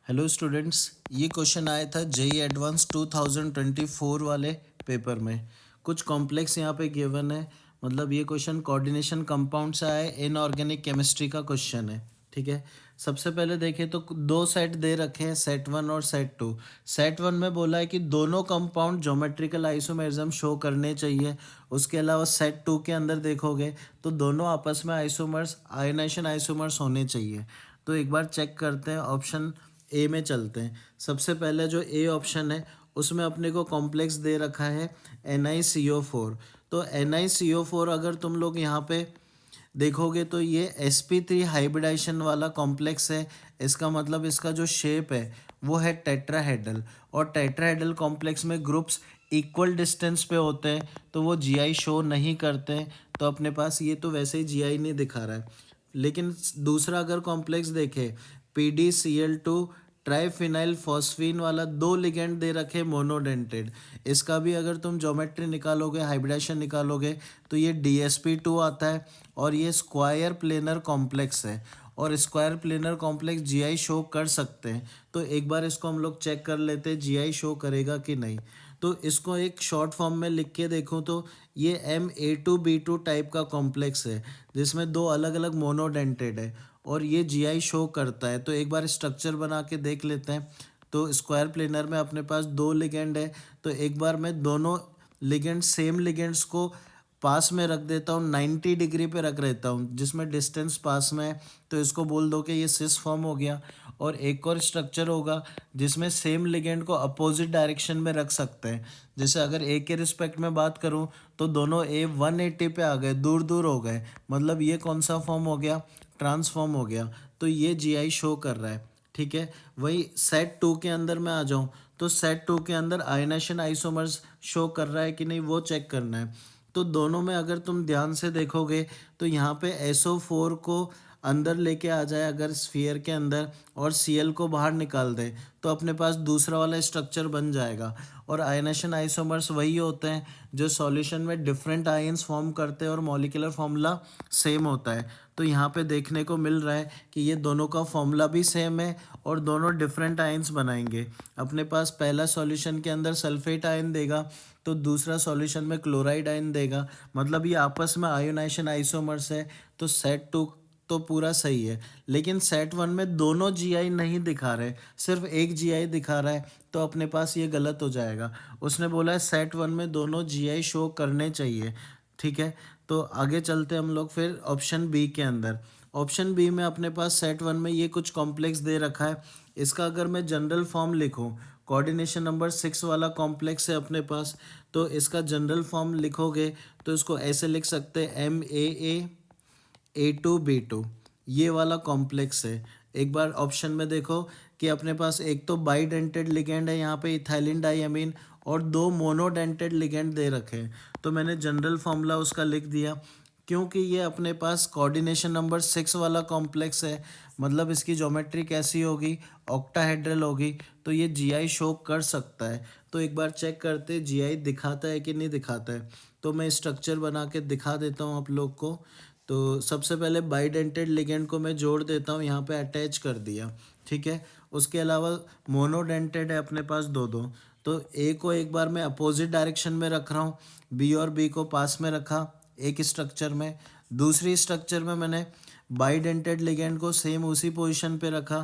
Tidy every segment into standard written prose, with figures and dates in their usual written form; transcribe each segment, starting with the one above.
Hello students, ये question आया था जेई एडवांस 2024 वाले पेपर में। कुछ कॉम्प्लेक्स यहाँ पे गिवन है। मतलब ये क्वेश्चन कोऑर्डिनेशन कंपाउंड से आया, इनऑर्गेनिक केमिस्ट्री का क्वेश्चन है। ठीक है। सबसे पहले देखें तो दो सेट दे रखे हैं, सेट वन और सेट टू। सेट वन में बोला है कि दोनों कंपाउंड ज्योमेट्रिकल आइसोमेरिज्म शो करने चाहिए। उसके अलावा सेट टू के अंदर देखोगे तो दोनों आपस में आइसोमर्स, आयोनाइजेशन आइसोमर्स होने चाहिए। तो एक बार चेक करते हैं, ऑप्शन ए में चलते हैं। सबसे पहले जो ए ऑप्शन है उसमें अपने को कॉम्प्लेक्स दे रखा है NiCO4। तो NiCO4 अगर तुम लोग यहाँ पे देखोगे तो ये sp3 हाइब्रिडाइजेशन वाला कॉम्प्लेक्स है। इसका मतलब इसका जो शेप है वो है टेट्राहेड्रल, और टेट्राहेड्रल कॉम्प्लेक्स में ग्रुप्स इक्वल डिस्टेंस पे होते हैं तो वो जीआई शो नहीं करते हैं। तो अपने पास ये तो वैसे ही जीआई नहीं दिखा रहा है। लेकिन दूसरा अगर कॉम्प्लेक्स देखे, PdCl2 ट्राइफिनाइल फॉस्फीन वाला, दो लिगेंड दे रखे मोनोडेंटेड। इसका भी अगर तुम ज्योमेट्री निकालोगे, हाइब्रिडाइजेशन निकालोगे तो ये DsP2 आता है, और ये स्क्वायर प्लेनर कॉम्प्लेक्स है। और square planar complex GI show कर सकते हैं। तो एक बार इसको हम लोग चेक कर लेते हैं जीआई शो करेगा कि नहीं। तो इसको एक शॉर्ट फॉर्म में लिख के देखो तो ये Ma2B2 टाइप का कॉम्प्लेक्स है, जिसमें दो अलग अलग मोनोडेंटेड है, और ये जीआई शो करता है। तो एक बार स्ट्रक्चर बना के देख लेते हैं। तो स्क्वायर प्लेनर में अपने पास दो लिगेंड है, तो एक बार मैं दोनों लिगेंड, सेम लिगेंड्स को पास में रख देता हूँ, 90 डिग्री पे रख देता हूँ जिसमें डिस्टेंस पास में है। तो इसको बोल दो कि ये सिस फॉर्म हो गया। और एक और स्ट्रक्चर होगा जिसमें सेम लिगेंड को अपोजिट डायरेक्शन में रख सकते हैं। जैसे अगर ए के रिस्पेक्ट में बात करूँ तो दोनों ए 180 पे आ गए, दूर दूर हो गए। मतलब ये कौन सा फॉर्म हो गया, ट्रांसफॉर्म हो गया। तो ये जीआई शो कर रहा है। ठीक है। वही सेट टू के अंदर मैं आ जाऊँ तो सेट टू के अंदर आयनाइजेशन आइसोमर्स शो कर रहा है कि नहीं वो चेक करना है। तो दोनों में अगर तुम ध्यान से देखोगे तो यहाँ पे SO4 को अंदर लेके आ जाए अगर स्फीयर के अंदर, और Cl को बाहर निकाल दे, तो अपने पास दूसरा वाला स्ट्रक्चर बन जाएगा। और आयनाइजेशन आइसोमर्स वही होते हैं जो सॉल्यूशन में डिफरेंट आयंस फॉर्म करते हैं और मॉलिक्यूलर फॉर्मूला सेम होता है। तो यहाँ पे देखने को मिल रहा है कि ये दोनों का फॉर्मूला भी सेम है और दोनों डिफरेंट आयंस बनाएंगे। अपने पास पहला सॉल्यूशन के अंदर सल्फेट आयन देगा तो दूसरा सॉल्यूशन में क्लोराइड आयन देगा। मतलब ये आपस में आयोनाइजेशन आइसोमर्स है। तो सेट टू तो पूरा सही है। लेकिन सेट वन में दोनों जीआई नहीं दिखा रहे, सिर्फ एक जीआई दिखा रहा है, तो अपने पास ये गलत हो जाएगा। उसने बोला है सेट वन में दोनों जीआई शो करने चाहिए। ठीक है। तो आगे चलते हम लोग फिर ऑप्शन बी के अंदर। ऑप्शन बी में अपने पास सेट वन में ये कुछ कॉम्प्लेक्स दे रखा है। इसका अगर मैं जनरल फॉर्म लिखूं, कोऑर्डिनेशन नंबर 6 वाला कॉम्प्लेक्स है अपने पास, तो इसका जनरल फॉर्म लिखोगे तो इसको ऐसे लिख सकते हैं MAA A2B2, ये वाला कॉम्प्लेक्स है। एक बार ऑप्शन में देखो कि अपने पास एक तो बाइडेंटेड लिगेंड है यहाँ पे इथाइलिन डाइअमीन, और दो मोनोडेंटेड लिगेंड दे रखे हैं। तो मैंने जनरल फॉर्मूला उसका लिख दिया। क्योंकि ये अपने पास कोऑर्डिनेशन नंबर 6 वाला कॉम्प्लेक्स है, मतलब इसकी ज्योमेट्री कैसी होगी, ऑक्टाहेड्रल होगी, तो ये जीआई शो कर सकता है। तो एक बार चेक करते जीआई दिखाता है कि नहीं दिखाता है। तो मैं स्ट्रक्चर बना के दिखा देता हूँ आप लोग को। तो सबसे पहले बाइडेंटेड लिगेंड को मैं जोड़ देता हूँ, यहाँ पे अटैच कर दिया। ठीक है। उसके अलावा मोनोडेंटेड है अपने पास दो दो। तो ए को एक बार मैं अपोजिट डायरेक्शन में रख रहा हूँ, बी और बी को पास में रखा एक स्ट्रक्चर में। दूसरी स्ट्रक्चर में मैंने बाइडेंटेड लिगेंड को सेम उसी पोजीशन पे रखा।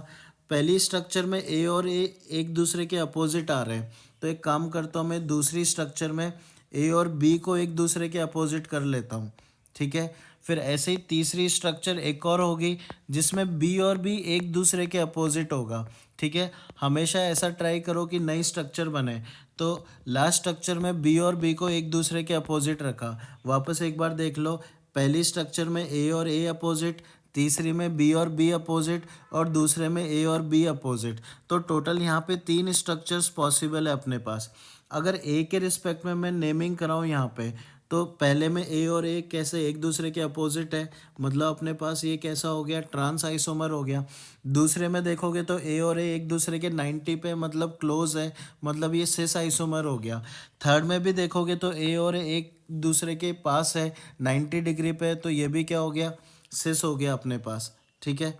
पहली स्ट्रक्चर में ए और ए एक दूसरे के अपोजिट आ रहे हैं, तो एक काम करता हूँ मैं दूसरी स्ट्रक्चर में ए और बी को एक दूसरे के अपोजिट कर लेता हूँ। ठीक है। फिर ऐसे ही तीसरी स्ट्रक्चर एक और होगी जिसमें बी और बी एक दूसरे के अपोजिट होगा। ठीक है। हमेशा ऐसा ट्राई करो कि नई स्ट्रक्चर बने। तो लास्ट स्ट्रक्चर में बी और बी को एक दूसरे के अपोजिट रखा। वापस एक बार देख लो, पहली स्ट्रक्चर में ए और ए अपोजिट, तीसरी में बी और बी अपोजिट, और दूसरे में ए और बी अपोजिट। तो टोटल यहाँ पे 3 स्ट्रक्चर्स पॉसिबल है अपने पास। अगर ए के रिस्पेक्ट में मैं नेमिंग कराऊँ यहाँ पे, तो पहले में ए और ए कैसे एक दूसरे के अपोजिट है, मतलब अपने पास ये कैसा हो गया, ट्रांस आइसोमर हो गया। दूसरे में देखोगे तो ए और ए एक दूसरे के 90 पे मतलब क्लोज है, मतलब ये सिस आइसोमर हो गया। थर्ड में भी देखोगे तो ए और ए एक दूसरे के पास है 90 डिग्री पे, तो ये भी क्या हो गया, सिस हो गया अपने पास। ठीक है।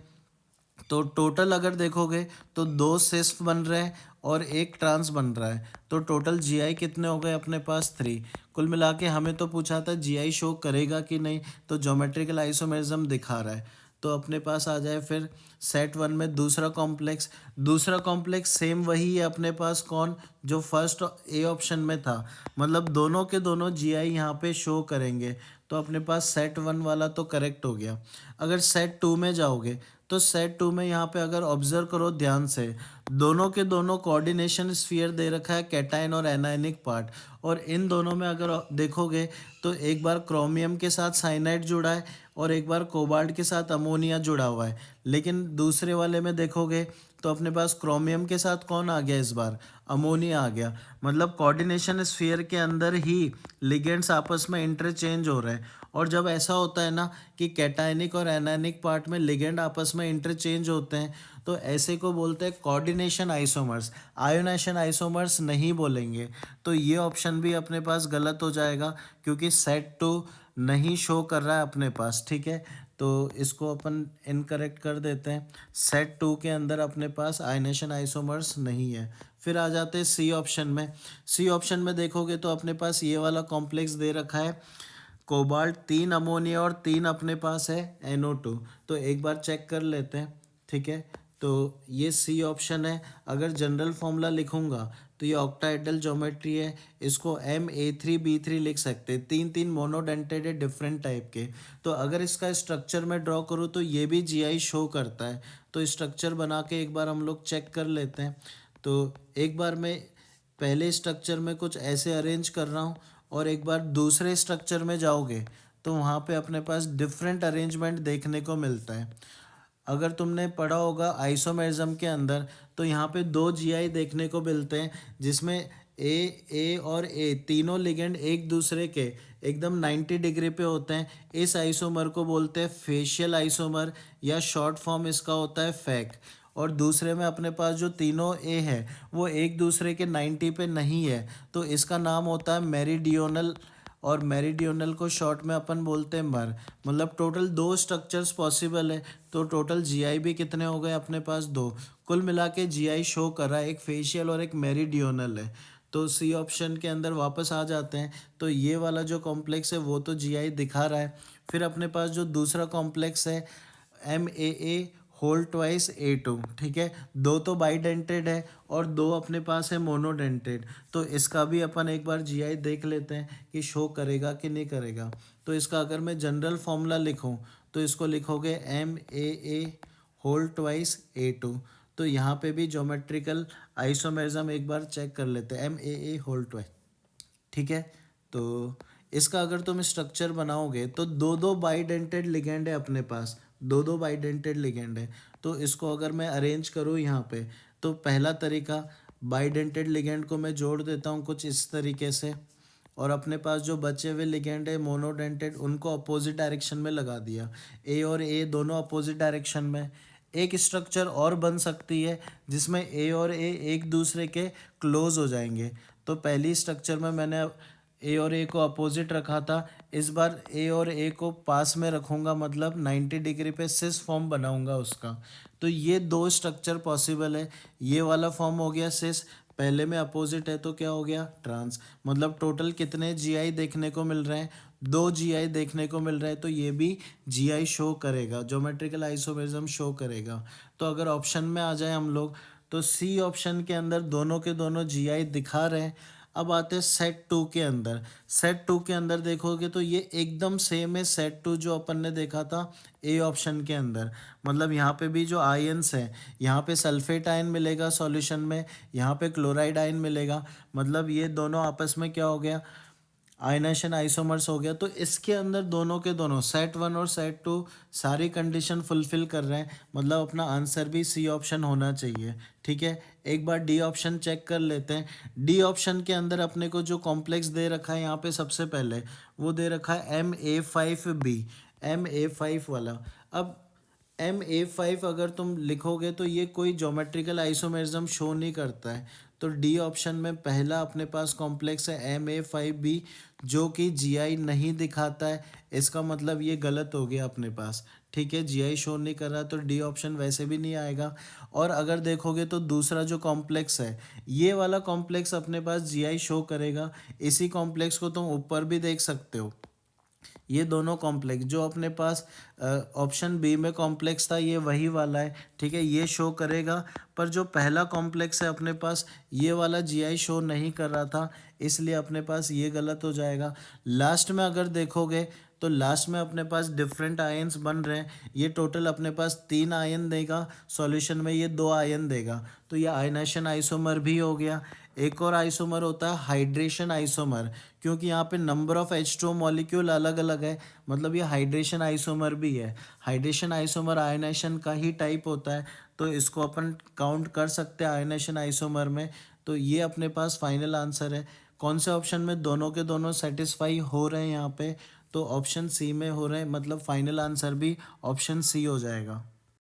तो टोटल अगर देखोगे तो 2 सिस बन रहे हैं और 1 ट्रांस बन रहा है, तो टोटल जीआई कितने हो गए अपने पास 3। कुल मिला के हमें तो पूछा था जीआई शो करेगा कि नहीं, तो ज्योमेट्रिकल आइसोमेरिज्म दिखा रहा है। तो अपने पास आ जाए फिर सेट वन में दूसरा कॉम्प्लेक्स सेम वही है अपने पास, कौन, जो फर्स्ट ए ऑप्शन में था, मतलब दोनों के दोनों जीआई यहाँ पे शो करेंगे। तो अपने पास सेट वन वाला तो करेक्ट हो गया। अगर सेट टू में जाओगे तो सेट टू में यहाँ पे अगर ऑब्जर्व करो ध्यान से, दोनों के दोनों कोऑर्डिनेशन स्फीयर दे रखा है, कैटायन और एनायनिक पार्ट। और इन दोनों में अगर देखोगे तो एक बार क्रोमियम के साथ साइनाइड जुड़ा है और एक बार कोबाल्ट के साथ अमोनिया जुड़ा हुआ है। लेकिन दूसरे वाले में देखोगे तो अपने पास क्रोमियम के साथ कौन आ गया, इस बार अमोनिया आ गया। मतलब कोऑर्डिनेशन स्फीयर के अंदर ही लिगेंड्स आपस में इंटरचेंज हो रहे हैं। और जब ऐसा होता है ना कि कैटायनिक और एनायनिक पार्ट में लिगेंड आपस में इंटरचेंज होते हैं, तो ऐसे को बोलते हैं कोऑर्डिनेशन आइसोमर्स, आयोनाइजेशन आइसोमर्स नहीं बोलेंगे। तो ये ऑप्शन भी अपने पास गलत हो जाएगा, क्योंकि सेट टू नहीं शो कर रहा है अपने पास, ठीक है। तो इसको अपन इनकरेक्ट कर देते हैं। सेट टू के अंदर अपने पास आयनेशन आइसोमर्स नहीं है। फिर आ जाते हैं सी ऑप्शन में। सी ऑप्शन में देखोगे तो अपने पास ये वाला कॉम्प्लेक्स दे रखा है, कोबाल्ट 3 अमोनिया और 3 अपने पास है NO2। तो एक बार चेक कर लेते हैं, ठीक है। तो ये सी ऑप्शन है। अगर जनरल फॉर्मूला लिखूंगा तो ये ऑक्टाहेड्रल ज्योमेट्री है, इसको MA3B3 लिख सकते हैं। 3 मोनोडेंटेड है डिफरेंट टाइप के। तो अगर इसका स्ट्रक्चर मैं ड्रॉ करूँ तो ये भी जीआई शो करता है। तो स्ट्रक्चर बना के एक बार हम लोग चेक कर लेते हैं। तो एक बार मैं पहले स्ट्रक्चर में कुछ ऐसे अरेंज कर रहा हूँ और एक बार दूसरे स्ट्रक्चर में जाओगे तो वहाँ पे अपने पास डिफरेंट अरेंजमेंट देखने को मिलता है। अगर तुमने पढ़ा होगा आइसोमेरिज्म के अंदर, तो यहाँ पे 2 जीआई देखने को मिलते हैं, जिसमें ए और ए तीनों लिगेंड एक दूसरे के एकदम 90 डिग्री पे होते हैं। इस आइसोमर को बोलते हैं फेशियल आइसोमर, या शॉर्ट फॉर्म इसका होता है फैक। और दूसरे में अपने पास जो तीनों ए है वो एक दूसरे के 90 पे नहीं है, तो इसका नाम होता है मेरिडियोनल। और मेरिडियोनल को शॉर्ट में अपन बोलते हैं मर। मतलब टोटल 2 स्ट्रक्चर्स पॉसिबल है, तो टोटल जीआई भी कितने हो गए अपने पास, 2। कुल मिला के जीआई शो कर रहा है, एक फेशियल और एक मेरिडियोनल है। तो सी ऑप्शन के अंदर वापस आ जाते हैं। तो ये वाला जो कॉम्प्लेक्स है वो तो जीआई दिखा रहा है। फिर अपने पास जो दूसरा कॉम्प्लेक्स है MAA होल ट्वाइस A2, ठीक है। 2 तो बाईडेंटेड है और 2 अपने पास है मोनोडेंटेड। तो इसका भी अपन एक बार जीआई देख लेते हैं कि शो करेगा कि नहीं करेगा। तो इसका अगर मैं जनरल फॉर्मूला लिखूं तो इसको लिखोगे MAA होल ट्वाइस A2। तो यहाँ पे भी ज्योमेट्रिकल आइसोमेरिज्म एक बार चेक कर लेते हैं, MAA होल ट्वाइस, ठीक है। तो इसका अगर तुम स्ट्रक्चर बनाओगे तो 2 बाईडेंटेड लिगेंड है अपने पास, 2 बाईडेंटेड लिगेंड है। तो इसको अगर मैं अरेंज करूँ यहाँ पे, तो पहला तरीका, बाईडेंटेड लिगेंड को मैं जोड़ देता हूँ कुछ इस तरीके से, और अपने पास जो बचे हुए लिगेंड है मोनोडेंटेड उनको अपोजिट डायरेक्शन में लगा दिया। ए और ए दोनों अपोजिट डायरेक्शन में। एक स्ट्रक्चर और बन सकती है जिसमें ए और ए एक दूसरे के क्लोज हो जाएंगे। तो पहली स्ट्रक्चर में मैंने ए और ए को अपोजिट रखा था, इस बार ए और ए को पास में रखूँगा, मतलब 90 डिग्री पे सिस फॉर्म बनाऊँगा उसका। तो ये 2 स्ट्रक्चर पॉसिबल है। ये वाला फॉर्म हो गया सिस, पहले में अपोजिट है तो क्या हो गया ट्रांस। मतलब टोटल कितने जीआई देखने को मिल रहे हैं, 2 जीआई देखने को मिल रहे हैं। तो ये भी जीआई शो करेगा, ज्योमेट्रिकल आइसोमेरिज्म शो करेगा। तो अगर ऑप्शन में आ जाए हम लोग, तो सी ऑप्शन के अंदर दोनों के दोनों जीआई दिखा रहे हैं। अब आते हैं सेट टू के अंदर। सेट टू के अंदर देखोगे तो ये एकदम सेम है सेट टू जो अपन ने देखा था ए ऑप्शन के अंदर। मतलब यहाँ पे भी जो आयंस है, यहाँ पे सल्फेट आयन मिलेगा सॉल्यूशन में, यहाँ पे क्लोराइड आयन मिलेगा। मतलब ये दोनों आपस में क्या हो गया, आयनेशन आइसोमर्स हो गया। तो इसके अंदर दोनों के दोनों सेट वन और सेट टू सारी कंडीशन फुलफिल कर रहे हैं। मतलब अपना आंसर भी सी ऑप्शन होना चाहिए, ठीक है। एक बार डी ऑप्शन चेक कर लेते हैं। डी ऑप्शन के अंदर अपने को जो कॉम्प्लेक्स दे रखा है यहाँ पे सबसे पहले, वो दे रखा है MA5B, MA5 वाला। अब MA5 अगर तुम लिखोगे तो ये कोई ज्योमेट्रिकल आइसोमेरिज्म शो नहीं करता है। तो डी ऑप्शन में पहला अपने पास कॉम्प्लेक्स है MA5B, जो कि जीआई नहीं दिखाता है। इसका मतलब ये गलत हो गया अपने पास, ठीक है, जीआई शो नहीं कर रहा तो डी ऑप्शन वैसे भी नहीं आएगा। और अगर देखोगे तो दूसरा जो कॉम्प्लेक्स है, ये वाला कॉम्प्लेक्स अपने पास जीआई शो करेगा। इसी कॉम्प्लेक्स को तुम ऊपर भी देख सकते हो। ये दोनों कॉम्प्लेक्स जो अपने पास ऑप्शन बी में कॉम्प्लेक्स था, ये वही वाला है। ठीक है, ये शो करेगा। पर जो पहला कॉम्प्लेक्स है अपने पास, ये वाला जीआई शो नहीं कर रहा था, इसलिए अपने पास ये गलत हो जाएगा। लास्ट में अगर देखोगे तो लास्ट में अपने पास डिफरेंट आयंस बन रहे हैं। ये टोटल अपने पास 3 आयन देगा, सॉल्यूशन में ये 2 आयन देगा, तो ये आयनाइजेशन आइसोमर भी हो गया। एक और आइसोमर होता है हाइड्रेशन आइसोमर, क्योंकि यहाँ पे नंबर ऑफ H2O मॉलिक्यूल अलग अलग है, मतलब ये हाइड्रेशन आइसोमर भी है। हाइड्रेशन आइसोमर आयनाइजेशन का ही टाइप होता है, तो इसको अपन काउंट कर सकते हैं आयनाइजेशन आइसोमर में। तो ये अपने पास फाइनल आंसर है। कौन से ऑप्शन में दोनों के दोनों सेटिस्फाई हो रहे हैं यहाँ पे, तो ऑप्शन सी में हो रहे हैं, मतलब फाइनल आंसर भी ऑप्शन सी हो जाएगा।